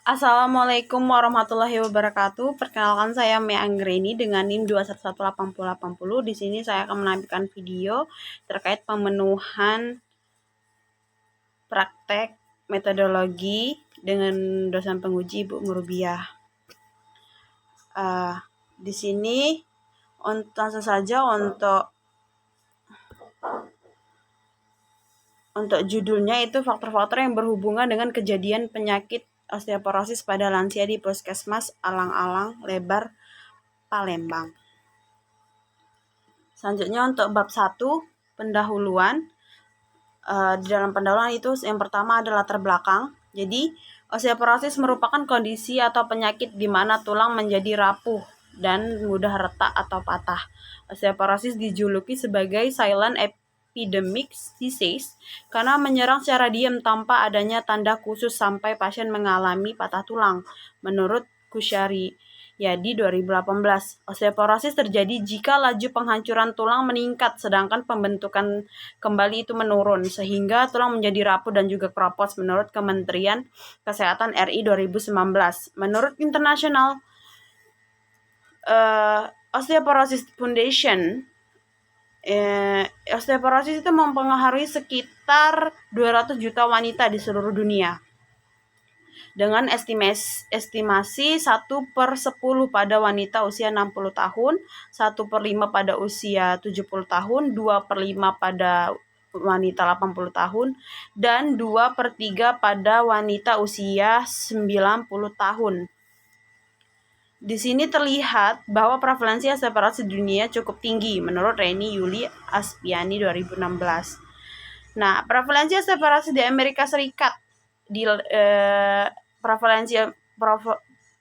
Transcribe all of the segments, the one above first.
Assalamualaikum warahmatullahi wabarakatuh. Perkenalkan saya Mia Anggreni dengan NIM 2118080. Di sini saya akan menampilkan video terkait pemenuhan praktek metodologi dengan dosen penguji Ibu Murubiah. Di sini langsung saja untuk judulnya itu faktor-faktor yang berhubungan dengan kejadian penyakit osteoporosis pada lansia di Puskesmas Alang-Alang Lebar, Palembang. Selanjutnya untuk bab 1, pendahuluan. Di dalam pendahuluan itu yang pertama adalah latar belakang. Jadi, osteoporosis merupakan kondisi atau penyakit di mana tulang menjadi rapuh dan mudah retak atau patah. Osteoporosis dijuluki sebagai silent epidemic disease karena menyerang secara diam tanpa adanya tanda khusus sampai pasien mengalami patah tulang. Menurut Kusyari Yadi 2018, osteoporosis terjadi jika laju penghancuran tulang meningkat sedangkan pembentukan kembali itu menurun sehingga tulang menjadi rapuh dan juga keropos menurut Kementerian Kesehatan RI 2019. Menurut International Osteoporosis Foundation, osteoporosis itu mempengaruhi sekitar 200 juta wanita di seluruh dunia dengan estimasi 1/10 pada wanita usia 60 tahun, 1/5 pada usia 70 tahun, 2/5 pada wanita 80 tahun, dan 2/3 pada wanita usia 90 tahun. Di sini terlihat bahwa prevalensi osteoporosis di dunia cukup tinggi menurut Reni Yuli Aspiani 2016. Nah, prevalensi osteoporosis di Amerika Serikat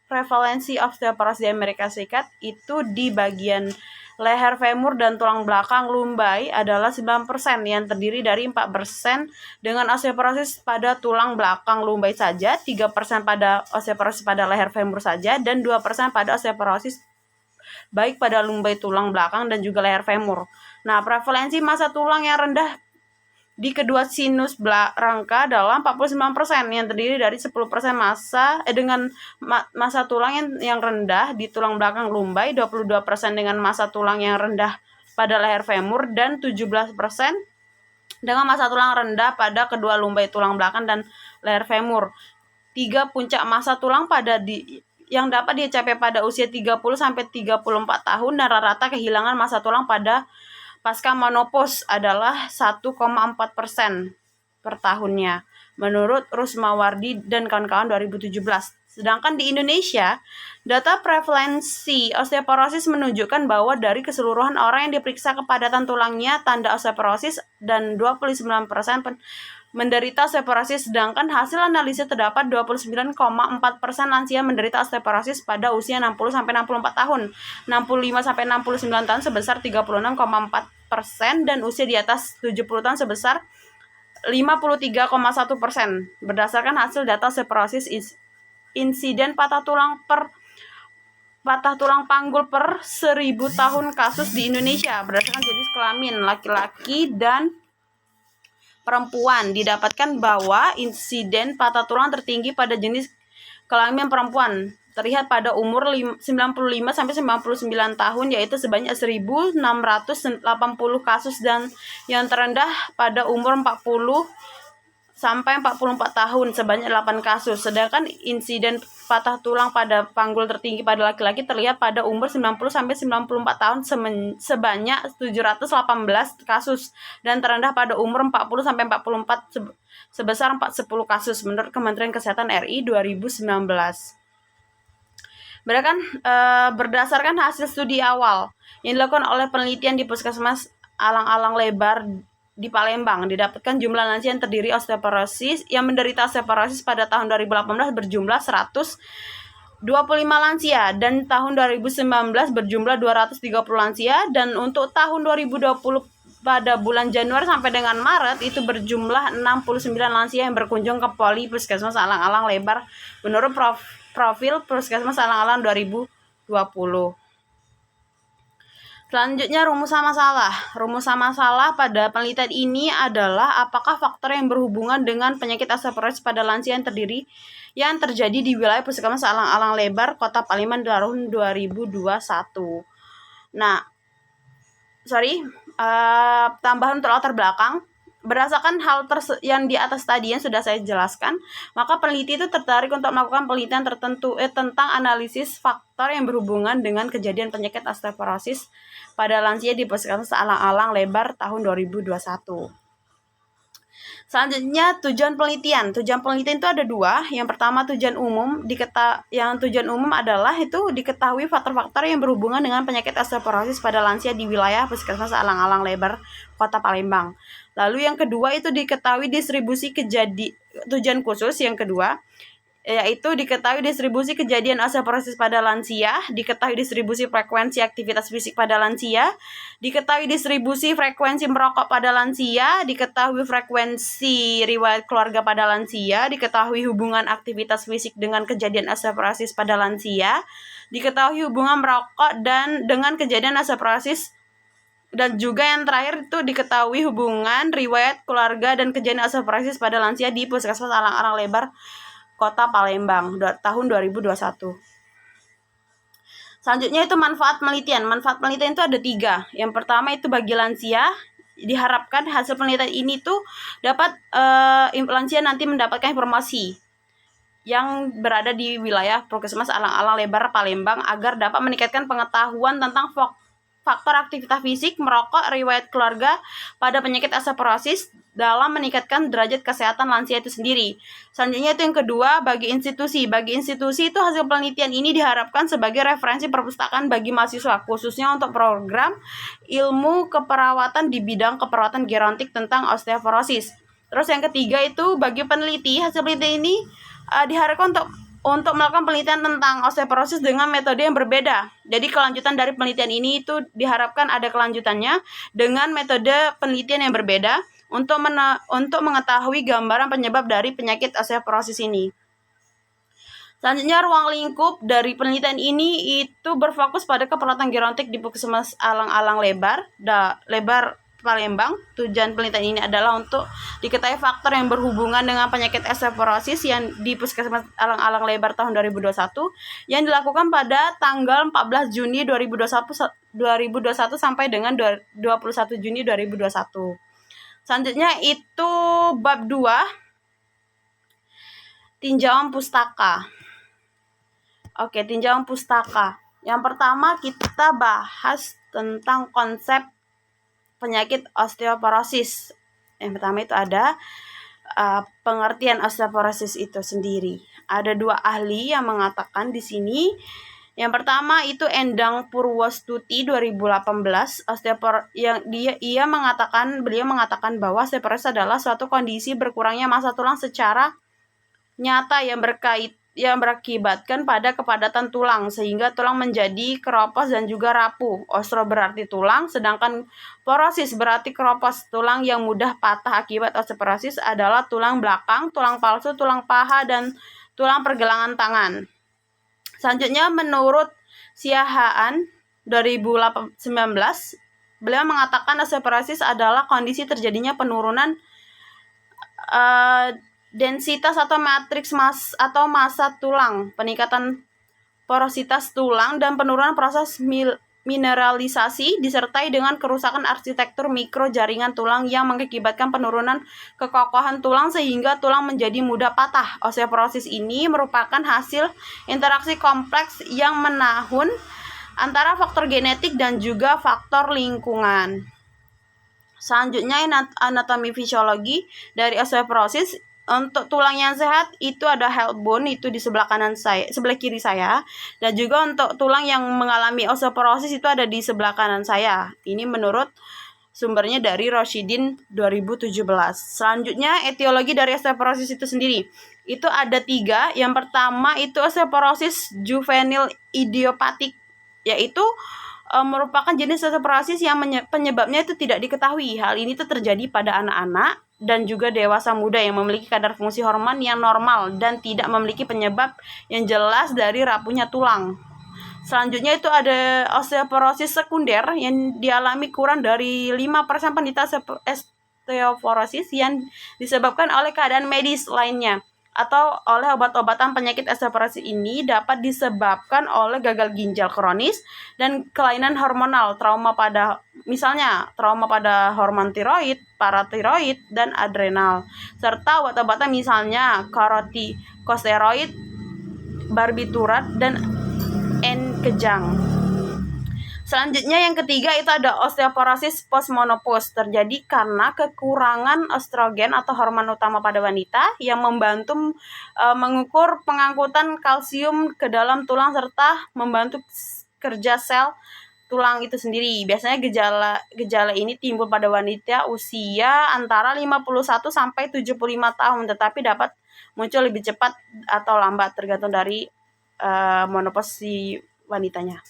prevalensi osteoporosis di Amerika Serikat itu di bagian leher femur dan tulang belakang lumbai adalah 9% yang terdiri dari 4% dengan osteoporosis pada tulang belakang lumbai saja, 3% pada osteoporosis pada leher femur saja, dan 2% pada osteoporosis baik pada lumbai tulang belakang dan juga leher femur. Nah, prevalensi massa tulang yang rendah di kedua sinus rangka adalah 49% yang terdiri dari 10% dengan massa tulang yang rendah di tulang belakang lumbai, 22% dengan massa tulang yang rendah pada leher femur, dan 17% dengan massa tulang rendah pada kedua lumbai tulang belakang dan leher femur. 3 puncak massa tulang yang dapat dicapai pada usia 30-34 tahun dan rata-rata kehilangan massa tulang pada pasca menopause adalah 1,4% per tahunnya, menurut Rusmawardi dan kawan-kawan 2017. Sedangkan di Indonesia, data prevalensi osteoporosis menunjukkan bahwa dari keseluruhan orang yang diperiksa kepadatan tulangnya tanda osteoporosis dan 29% menderita osteoporosis, sedangkan hasil analisis terdapat 29,4% lansia menderita osteoporosis pada usia 60-64 tahun, 65-69 tahun sebesar 36,4%, dan usia di atas 70 tahun sebesar 53,1%. Berdasarkan hasil data osteoporosis, insiden patah tulang panggul per 1000 tahun kasus di Indonesia berdasarkan jenis kelamin laki-laki dan perempuan didapatkan bahwa insiden patah tulang tertinggi pada jenis kelamin perempuan terlihat pada umur 95-99 tahun, yaitu sebanyak 1.680 kasus, dan yang terendah pada umur 40-44 tahun sebanyak 8 kasus. Sedangkan insiden patah tulang pada panggul tertinggi pada laki-laki terlihat pada umur 90-94 tahun sebanyak 718 kasus, dan terendah pada umur 40-44 sebesar 410 kasus menurut Kementerian Kesehatan RI 2019. Berdasarkan hasil studi awal yang dilakukan oleh penelitian di Puskesmas Alang-Alang Lebar di Palembang, didapatkan jumlah lansia yang menderita osteoporosis pada tahun 2018 berjumlah 125 lansia, dan tahun 2019 berjumlah 230 lansia, dan untuk tahun 2020 pada bulan Januari sampai dengan Maret itu berjumlah 69 lansia yang berkunjung ke Poli Puskesmas Alang-Alang Lebar menurut profil Puskesmas Alang-Alang 2020. Selanjutnya rumusan masalah. Rumusan masalah pada penelitian ini adalah apakah faktor yang berhubungan dengan penyakit osteoporosis pada lansia yang terjadi di wilayah Puskesmas Alang-Alang Lebar, Kota Palembang tahun 2021. Nah, tambahan untuk latar belakang. Berdasarkan hal yang di atas tadi yang sudah saya jelaskan, maka peneliti itu tertarik untuk melakukan penelitian tertentu tentang analisis faktor yang berhubungan dengan kejadian penyakit osteoporosis pada lansia di Puskesmas Alang-Alang Lebar tahun 2021. Selanjutnya tujuan penelitian. Tujuan penelitian itu ada dua. Yang pertama tujuan umum. Tujuan umum adalah itu diketahui faktor-faktor yang berhubungan dengan penyakit osteoporosis pada lansia di wilayah Puskesmas Alang-Alang Lebar, Kota Palembang. Lalu yang kedua itu diketahui distribusi tujuan khusus yang kedua yaitu diketahui distribusi kejadian osteoporosis pada lansia, diketahui distribusi frekuensi aktivitas fisik pada lansia, diketahui distribusi frekuensi merokok pada lansia, diketahui frekuensi riwayat keluarga pada lansia, diketahui hubungan aktivitas fisik dengan kejadian osteoporosis pada lansia, diketahui hubungan merokok dan dengan kejadian osteoporosis, dan juga yang terakhir itu diketahui hubungan riwayat keluarga dan kejadian osteoporosis pada lansia di Puskesmas Alang-Alang Lebar, Kota Palembang tahun 2021. Selanjutnya itu manfaat penelitian. Manfaat penelitian itu ada 3. Yang pertama itu bagi lansia, diharapkan hasil penelitian ini tuh dapat lansia nanti mendapatkan informasi yang berada di wilayah Puskesmas Alang-Alang Lebar Palembang agar dapat meningkatkan pengetahuan tentang faktor aktivitas fisik, merokok, riwayat keluarga pada penyakit osteoporosis dalam meningkatkan derajat kesehatan lansia itu sendiri. Selanjutnya itu yang kedua, bagi institusi. Bagi institusi itu hasil penelitian ini diharapkan sebagai referensi perpustakaan bagi mahasiswa, khususnya untuk program ilmu keperawatan di bidang keperawatan gerontik tentang osteoporosis. Terus yang ketiga itu bagi peneliti, hasil penelitian ini diharapkan untuk melakukan penelitian tentang osteoporosis dengan metode yang berbeda. Jadi kelanjutan dari penelitian ini itu diharapkan ada kelanjutannya dengan metode penelitian yang berbeda untuk mengetahui gambaran penyebab dari penyakit osteoporosis ini. Selanjutnya ruang lingkup dari penelitian ini itu berfokus pada keperawatan gerontik di Puskesmas Alang-Alang Lebar Palembang. Tujuan penelitian ini adalah untuk diketahui faktor yang berhubungan dengan penyakit osteoporosis yang di Puskesmas Alang-Alang Lebar tahun 2021 yang dilakukan pada tanggal 14 Juni 2021 sampai dengan 21 Juni 2021. Selanjutnya itu bab 2, tinjauan pustaka. Oke, tinjauan pustaka. Yang pertama kita bahas tentang konsep penyakit osteoporosis. Yang pertama itu ada pengertian osteoporosis itu sendiri. Ada 2 ahli yang mengatakan di sini. Yang pertama itu Endang Purwostuti 2018. Beliau mengatakan bahwa osteoporosis adalah suatu kondisi berkurangnya massa tulang secara nyata yang berakibatkan pada kepadatan tulang sehingga tulang menjadi keropos dan juga rapuh. Osteo berarti tulang, sedangkan porosis berarti keropos. Tulang yang mudah patah akibat osteoporosis adalah tulang belakang, tulang palsu, tulang paha, dan tulang pergelangan tangan. Selanjutnya menurut Siahaan 2019, beliau mengatakan osteoporosis adalah kondisi terjadinya penurunan densitas atau matriks massa tulang, peningkatan porositas tulang, dan penurunan proses mineralisasi disertai dengan kerusakan arsitektur mikro jaringan tulang yang mengakibatkan penurunan kekokohan tulang sehingga tulang menjadi mudah patah. Osteoporosis ini merupakan hasil interaksi kompleks yang menahun antara faktor genetik dan juga faktor lingkungan. Selanjutnya anatomi fisiologi dari osteoporosis. Untuk tulang yang sehat itu ada health bone itu di sebelah kiri saya, dan juga untuk tulang yang mengalami osteoporosis itu ada di sebelah kanan saya. Ini menurut sumbernya dari Roshidin 2017. Selanjutnya etiologi dari osteoporosis itu sendiri. Itu ada 3. Yang pertama itu osteoporosis juvenile idiopatik, yaitu merupakan jenis osteoporosis yang penyebabnya itu tidak diketahui. Hal ini tuh terjadi pada anak-anak dan juga dewasa muda yang memiliki kadar fungsi hormon yang normal dan tidak memiliki penyebab yang jelas dari rapuhnya tulang. Selanjutnya itu ada osteoporosis sekunder yang dialami kurang dari 5% penderita osteoporosis yang disebabkan oleh keadaan medis lainnya atau oleh obat-obatan. Penyakit osteoporosis ini dapat disebabkan oleh gagal ginjal kronis dan kelainan hormonal, misalnya trauma pada hormon tiroid, paratiroid, dan adrenal, serta obat-obatan misalnya kortikosteroid, barbiturat, dan kejang. Selanjutnya yang ketiga itu ada osteoporosis postmenopause, terjadi karena kekurangan estrogen atau hormon utama pada wanita yang membantu mengukur pengangkutan kalsium ke dalam tulang serta membantu kerja sel tulang itu sendiri. Biasanya gejala ini timbul pada wanita usia antara 51 sampai 75 tahun, tetapi dapat muncul lebih cepat atau lambat tergantung dari menopause si wanitanya.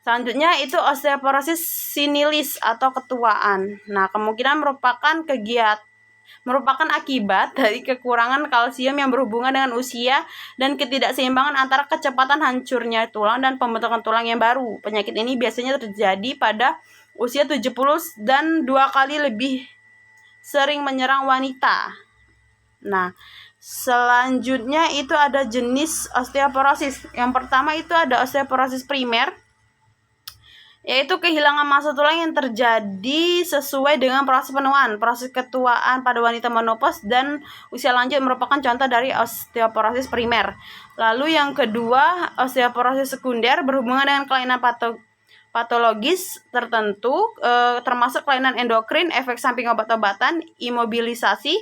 Selanjutnya itu osteoporosis senilis atau ketuaan. Nah, kemungkinan merupakan akibat dari kekurangan kalsium yang berhubungan dengan usia dan ketidakseimbangan antara kecepatan hancurnya tulang dan pembentukan tulang yang baru. Penyakit ini biasanya terjadi pada usia 70 dan 2 kali lebih sering menyerang wanita. Nah, selanjutnya itu ada jenis osteoporosis. Yang pertama itu ada osteoporosis primer, yaitu kehilangan massa tulang yang terjadi sesuai dengan proses penuaan. Proses ketuaan pada wanita menopause dan usia lanjut merupakan contoh dari osteoporosis primer. Lalu yang kedua, osteoporosis sekunder berhubungan dengan kelainan patologis tertentu, termasuk kelainan endokrin, efek samping obat-obatan, imobilisasi.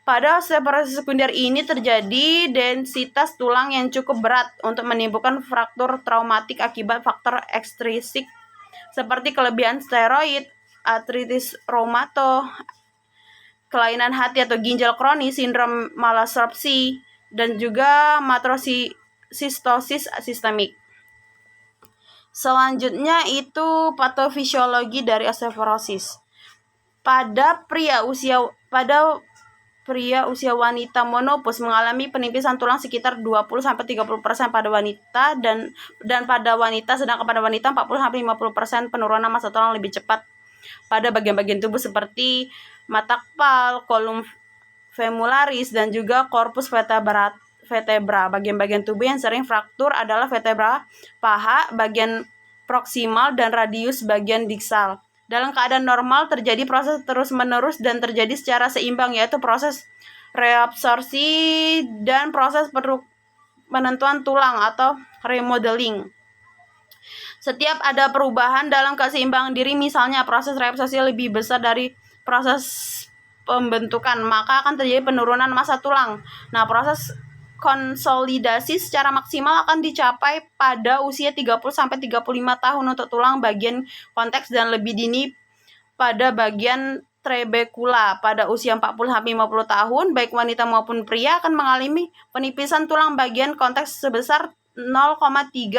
Pada osteoporosis sekunder ini terjadi densitas tulang yang cukup berat untuk menimbulkan fraktur traumatik akibat faktor ekstrinsik seperti kelebihan steroid, artritis reumato, kelainan hati atau ginjal kronis, sindrom malabsorpsi, dan juga makrosistosis sistemik. Selanjutnya itu patofisiologi dari osteoporosis. Pada pria usia wanita menopause mengalami penipisan tulang sekitar 20-30% pada wanita dan pada wanita, sedangkan pada wanita 40-50% penurunan massa tulang lebih cepat pada bagian-bagian tubuh seperti mata kepal, kolum femuralis, dan juga corpus vertebra. Bagian-bagian tubuh yang sering fraktur adalah vertebra paha, bagian proksimal, dan radius bagian diksal. Dalam keadaan normal terjadi proses terus-menerus dan terjadi secara seimbang, yaitu proses reabsorpsi dan proses penentuan tulang atau remodeling. Setiap ada perubahan dalam keseimbangan diri, misalnya proses reabsorpsi lebih besar dari proses pembentukan, maka akan terjadi penurunan massa tulang. Nah, proses konsolidasi secara maksimal akan dicapai pada usia 30-35 tahun untuk tulang bagian konteks dan lebih dini pada bagian trabecula. Pada usia 40-50 tahun, baik wanita maupun pria akan mengalami penipisan tulang bagian konteks sebesar 0,3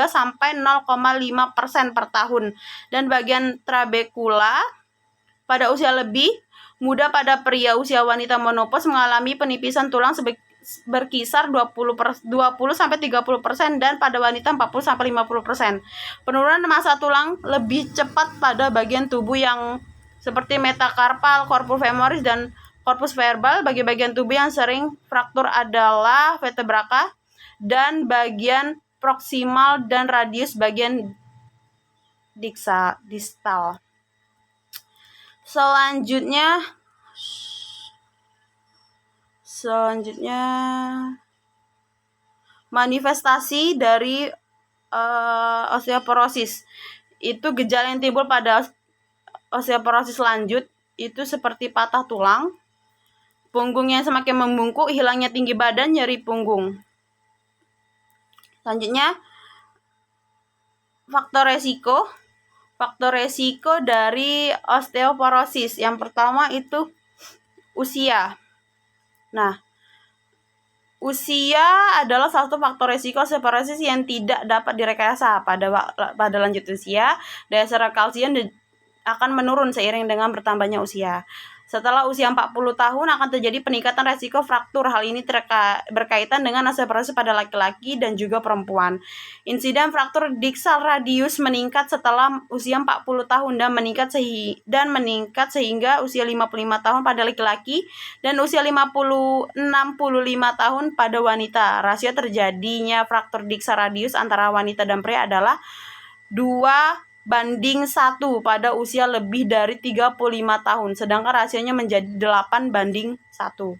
sampai 0,5% per tahun, dan bagian trabecula pada usia lebih muda pada pria usia wanita menopause mengalami penipisan tulang berkisar 20-30% dan pada wanita 40-50%. Penurunan massa tulang lebih cepat pada bagian tubuh yang seperti metakarpal, corpus femoris, dan corpus verbal. Bagian tubuh yang sering fraktur adalah vertebra dan bagian proksimal dan radius bagian distal. Selanjutnya manifestasi dari osteoporosis. Itu gejala yang timbul pada osteoporosis lanjut itu seperti patah tulang, punggung yang semakin membungkuk, hilangnya tinggi badan, nyeri punggung. Selanjutnya faktor resiko dari osteoporosis. Yang pertama itu usia. Nah, usia adalah salah satu faktor risiko osteoporosis yang tidak dapat direkayasa. Pada lanjut usia, daya serap kalsium akan menurun seiring dengan bertambahnya usia. Setelah usia 40 tahun akan terjadi peningkatan resiko fraktur. Hal ini berkaitan dengan osteoporosis pada laki-laki dan juga perempuan. Insiden fraktur diksal radius meningkat setelah usia 40 tahun dan meningkat sehingga usia 55 tahun pada laki-laki dan usia 65 tahun pada wanita. Rasio terjadinya fraktur diksal radius antara wanita dan pria adalah 2:1 pada usia lebih dari 35 tahun, sedangkan rasionya menjadi 8:1.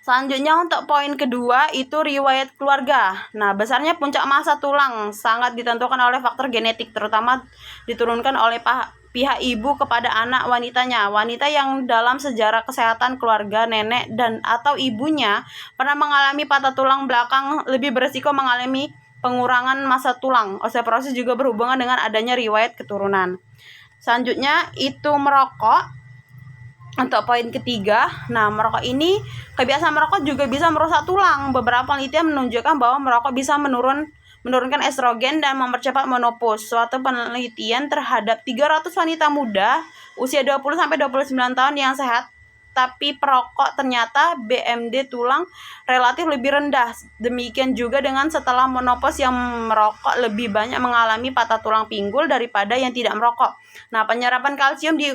Selanjutnya untuk poin kedua itu riwayat keluarga. Nah, besarnya puncak massa tulang sangat ditentukan oleh faktor genetik, terutama diturunkan oleh pihak ibu kepada anak wanitanya. Wanita yang dalam sejarah kesehatan keluarga nenek dan atau ibunya pernah mengalami patah tulang belakang lebih beresiko mengalami pengurangan massa tulang. Osteoporosis juga berhubungan dengan adanya riwayat keturunan. Selanjutnya itu merokok. Untuk poin ketiga, nah merokok ini, kebiasaan merokok juga bisa merusak tulang. Beberapa penelitian menunjukkan bahwa merokok bisa menurunkan estrogen dan mempercepat menopause. Suatu penelitian terhadap 300 wanita muda usia 20-29 tahun yang sehat tapi perokok ternyata BMD tulang relatif lebih rendah. Demikian juga dengan setelah menopause yang merokok lebih banyak mengalami patah tulang pinggul daripada yang tidak merokok. Nah, penyerapan kalsium di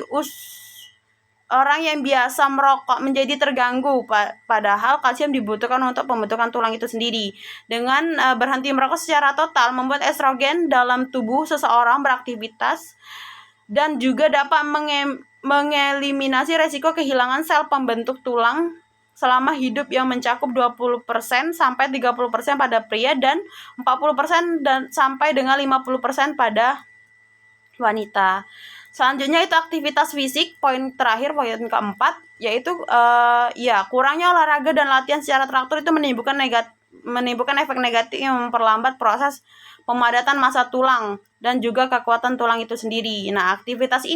orang yang biasa merokok menjadi terganggu, padahal kalsium dibutuhkan untuk pembentukan tulang itu sendiri. Dengan berhenti merokok secara total membuat estrogen dalam tubuh seseorang beraktivitas dan juga dapat mengeliminasi resiko kehilangan sel pembentuk tulang selama hidup yang mencakup 20% sampai 30% pada pria dan 40% dan sampai dengan 50% pada wanita. Selanjutnya itu aktivitas fisik, poin terakhir, poin keempat, yaitu kurangnya olahraga dan latihan secara teratur itu menimbulkan efek negatif yang memperlambat proses pemadatan massa tulang dan juga kekuatan tulang itu sendiri. Nah, aktivitas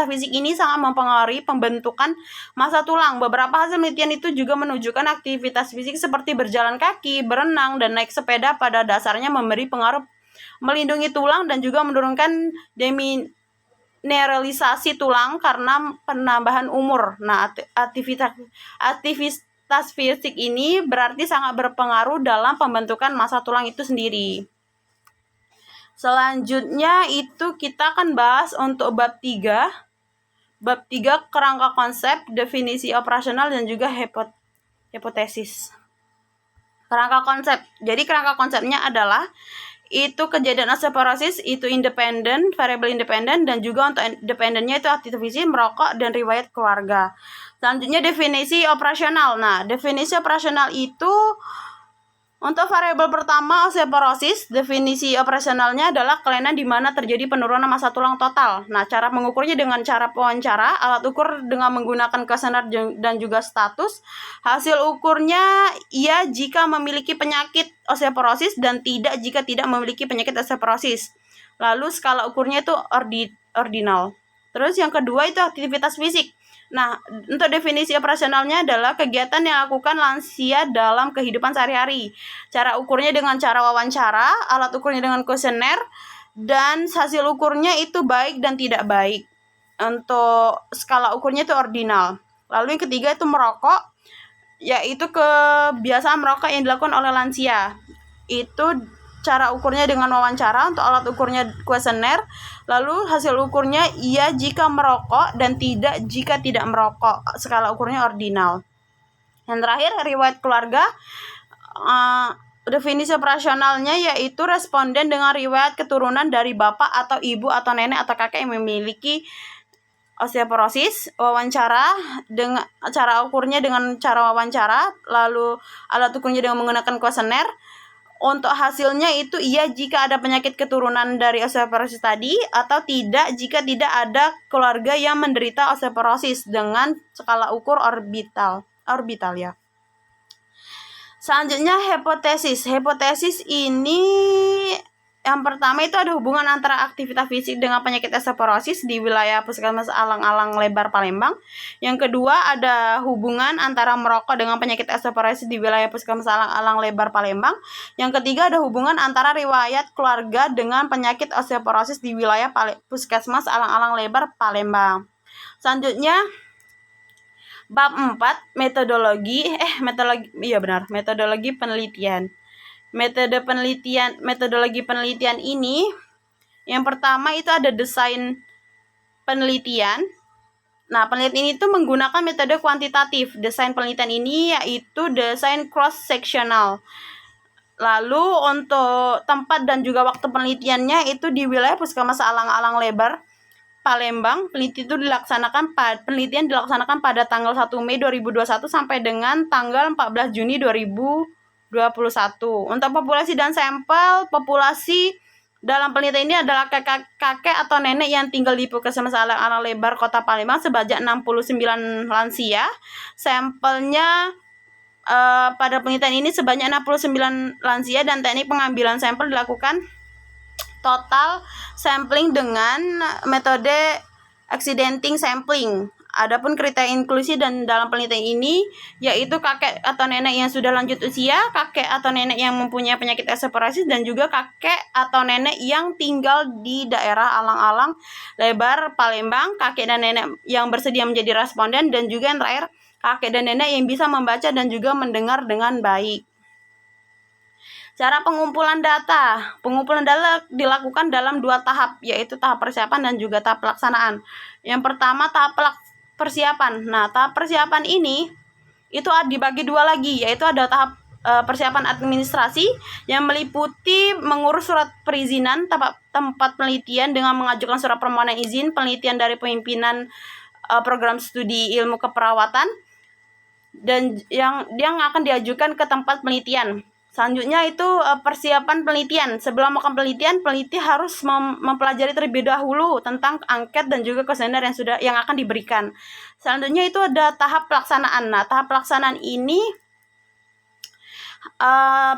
fisik ini sangat mempengaruhi pembentukan massa tulang. Beberapa hasil penelitian itu juga menunjukkan aktivitas fisik seperti berjalan kaki, berenang, dan naik sepeda pada dasarnya memberi pengaruh melindungi tulang dan juga menurunkan demineralisasi tulang karena penambahan umur. Nah, aktivitas fisik ini berarti sangat berpengaruh dalam pembentukan massa tulang itu sendiri. Selanjutnya itu kita akan bahas untuk bab 3. Bab 3 kerangka konsep, definisi operasional dan juga hipotesis. Kerangka konsep. Jadi kerangka konsepnya adalah itu kejadian osteoporosis itu variable independen, dan juga untuk independennya itu aktivitas fisik, merokok, dan riwayat keluarga. Selanjutnya definisi operasional. Nah, definisi operasional itu untuk variabel pertama osteoporosis, definisi operasionalnya adalah kelainan di mana terjadi penurunan massa tulang total. Nah, cara mengukurnya dengan cara wawancara, alat ukur dengan menggunakan kuesioner dan juga status. Hasil ukurnya jika memiliki penyakit osteoporosis dan tidak jika tidak memiliki penyakit osteoporosis. Lalu skala ukurnya itu ordinal. Terus yang kedua itu aktivitas fisik. Nah, untuk definisi operasionalnya adalah kegiatan yang dilakukan lansia dalam kehidupan sehari-hari. Cara ukurnya dengan cara wawancara, alat ukurnya dengan kuesioner, dan hasil ukurnya itu baik dan tidak baik. Untuk skala ukurnya itu ordinal. Lalu yang ketiga itu merokok, yaitu kebiasaan merokok yang dilakukan oleh lansia. Itu cara ukurnya dengan wawancara, untuk alat ukurnya kuesioner, lalu hasil ukurnya jika merokok dan tidak jika tidak merokok. Skala ukurnya ordinal. Yang terakhir riwayat keluarga, definisi operasionalnya yaitu responden dengan riwayat keturunan dari bapak atau ibu atau nenek atau kakek yang memiliki osteoporosis. Wawancara dengan cara ukurnya dengan cara wawancara, lalu alat ukurnya dengan menggunakan kuesioner. Untuk hasilnya itu jika ada penyakit keturunan dari osteoporosis tadi, atau tidak jika tidak ada keluarga yang menderita osteoporosis dengan skala ukur orbital ya. Selanjutnya hipotesis. Hipotesis ini yang pertama itu ada hubungan antara aktivitas fisik dengan penyakit osteoporosis di wilayah Puskesmas Alang-Alang Lebar Palembang. Yang kedua ada hubungan antara merokok dengan penyakit osteoporosis di wilayah Puskesmas Alang-Alang Lebar Palembang. Yang ketiga ada hubungan antara riwayat keluarga dengan penyakit osteoporosis di wilayah Puskesmas Alang-Alang Lebar Palembang. Selanjutnya bab 4 metodologi penelitian. Metodologi penelitian ini yang pertama itu ada desain penelitian. Nah, penelitian itu menggunakan metode kuantitatif. Desain penelitian ini yaitu desain cross-sectional. Lalu untuk tempat dan juga waktu penelitiannya itu di wilayah Puskesmas Alang-Alang Lebar, Palembang. Penelitian dilaksanakan pada tanggal 1 Mei 2021 sampai dengan tanggal 14 Juni 2021. Untuk populasi dan sampel, populasi dalam penelitian ini adalah kakek atau nenek yang tinggal di Puskesmas Alang-Alang Lebar, Kota Palembang sebanyak 69 lansia. Sampelnya pada penelitian ini sebanyak 69 lansia dan teknik pengambilan sampel dilakukan total sampling dengan metode accidenting sampling. Adapun kriteria inklusi dan dalam penelitian ini yaitu kakek atau nenek yang sudah lanjut usia, kakek atau nenek yang mempunyai penyakit osteoporosis, dan juga kakek atau nenek yang tinggal di daerah Alang-Alang Lebar, Palembang, kakek dan nenek yang bersedia menjadi responden, dan juga yang terakhir kakek dan nenek yang bisa membaca dan juga mendengar dengan baik. Cara pengumpulan data. Pengumpulan data dilakukan dalam 2 tahap, yaitu tahap persiapan dan juga tahap pelaksanaan. Yang pertama tahap persiapan. Nah, tahap persiapan ini itu dibagi 2 lagi, yaitu ada tahap persiapan administrasi yang meliputi mengurus surat perizinan tempat penelitian dengan mengajukan surat permohonan izin penelitian dari pimpinan program studi ilmu keperawatan dan yang akan diajukan ke tempat penelitian. Selanjutnya itu persiapan penelitian. Sebelum melakukan penelitian, peneliti harus mempelajari terlebih dahulu tentang angket dan juga kuesioner yang akan diberikan. Selanjutnya itu ada tahap pelaksanaan. Nah, tahap pelaksanaan ini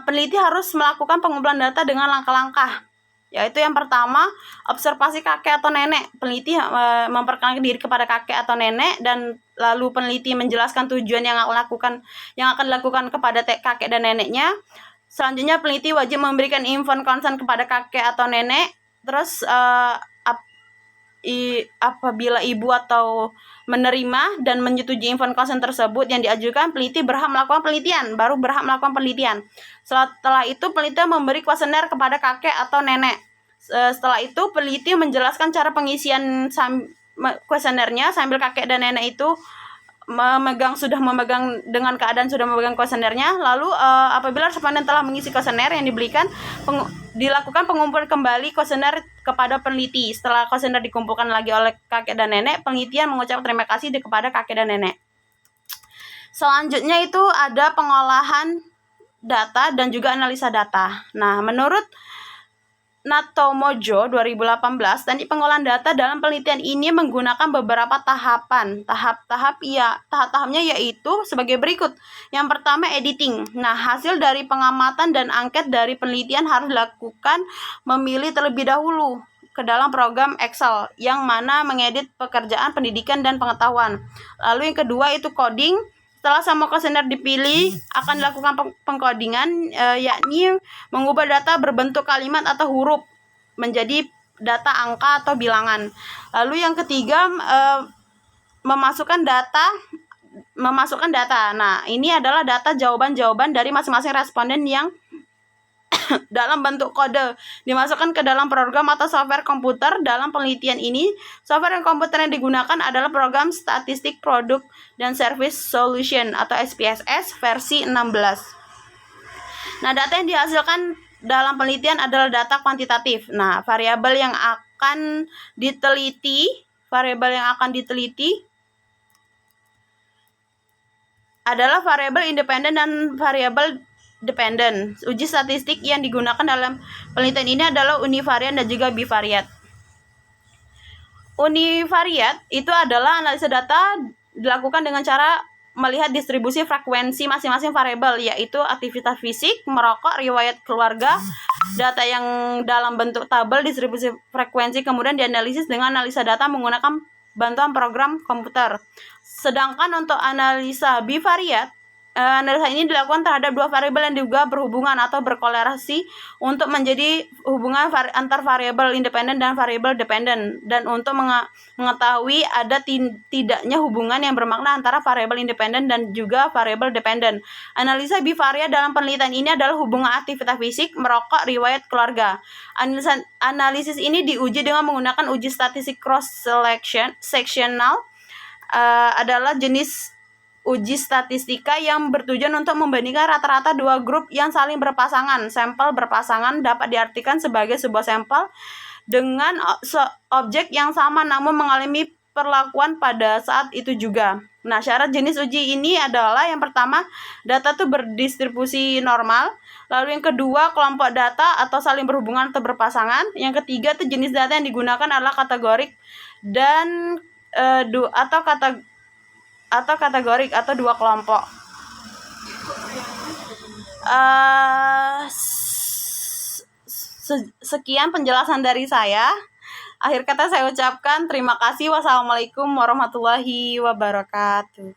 peneliti harus melakukan pengumpulan data dengan langkah-langkah. Yaitu yang pertama, observasi kakek atau nenek. Peneliti memperkenalkan diri kepada kakek atau nenek, dan lalu peneliti menjelaskan tujuan yang akan dilakukan kepada kakek dan neneknya. Selanjutnya peneliti wajib memberikan informed consent kepada kakek atau nenek. Terus apabila ibu atau menerima dan menyetujui informed consent tersebut yang diajukan, peneliti berhak melakukan penelitian. Setelah itu peneliti memberi kuesioner kepada kakek atau nenek. Setelah itu peneliti menjelaskan cara pengisian kuesionernya sambil kakek dan nenek itu sudah memegang kuesionernya. Lalu apabila responden telah mengisi kuesioner yang diberikan, dilakukan pengumpulan kembali kuesioner kepada peneliti. Setelah kuesioner dikumpulkan lagi oleh kakek dan nenek, penelitian mengucapkan terima kasih kepada kakek dan nenek. Selanjutnya itu ada pengolahan data dan juga analisa data. Nah, menurut Natomojo 2018, teknik pengolahan data dalam penelitian ini menggunakan beberapa tahapan. Tahap-tahapnya yaitu sebagai berikut. Yang pertama, editing. Nah, hasil dari pengamatan dan angket dari penelitian harus dilakukan memilih terlebih dahulu ke dalam program Excel yang mana mengedit pekerjaan pendidikan dan pengetahuan. Lalu yang kedua itu coding. Setelah semua kuesioner dipilih, akan dilakukan pengkodingan, yakni mengubah data berbentuk kalimat atau huruf menjadi data angka atau bilangan. Lalu yang ketiga, memasukkan data. Nah, ini adalah data jawaban-jawaban dari masing-masing responden yang dalam bentuk kode dimasukkan ke dalam program atau software komputer. Dalam penelitian ini, software dan komputer yang digunakan adalah program Statistik Product dan Service Solution atau SPSS versi 16. Nah, data yang dihasilkan dalam penelitian adalah data kuantitatif. Nah, variabel yang akan diteliti adalah variabel independen dan variabel dependent. Uji statistik yang digunakan dalam penelitian ini adalah univariat dan juga bivariat. Univariat itu adalah analisa data dilakukan dengan cara melihat distribusi frekuensi masing-masing variabel, yaitu aktivitas fisik, merokok, riwayat keluarga, data yang dalam bentuk tabel, distribusi frekuensi, kemudian dianalisis dengan analisa data menggunakan bantuan program komputer. Sedangkan untuk analisa bivariat Analisa ini dilakukan terhadap dua variabel yang diduga berhubungan atau berkorelasi untuk menjadi hubungan antar variabel independen dan variabel dependen, dan untuk mengetahui ada tidaknya hubungan yang bermakna antara variabel independen dan juga variabel dependen. Analisa bivariat dalam penelitian ini adalah hubungan aktivitas fisik, merokok, riwayat keluarga. Analisis ini diuji dengan menggunakan uji statistik cross sectional adalah jenis uji statistika yang bertujuan untuk membandingkan rata-rata dua grup yang saling berpasangan. Sampel berpasangan dapat diartikan sebagai sebuah sampel dengan objek yang sama namun mengalami perlakuan pada saat itu juga. Nah, syarat jenis uji ini adalah yang pertama, data itu berdistribusi normal. Lalu yang kedua, kelompok data atau saling berhubungan atau berpasangan. Yang ketiga, itu jenis data yang digunakan adalah kategorik dan atau kategorik atau dua kelompok. Sekian penjelasan dari saya. Akhir kata saya ucapkan terima kasih. Wassalamualaikum warahmatullahi wabarakatuh.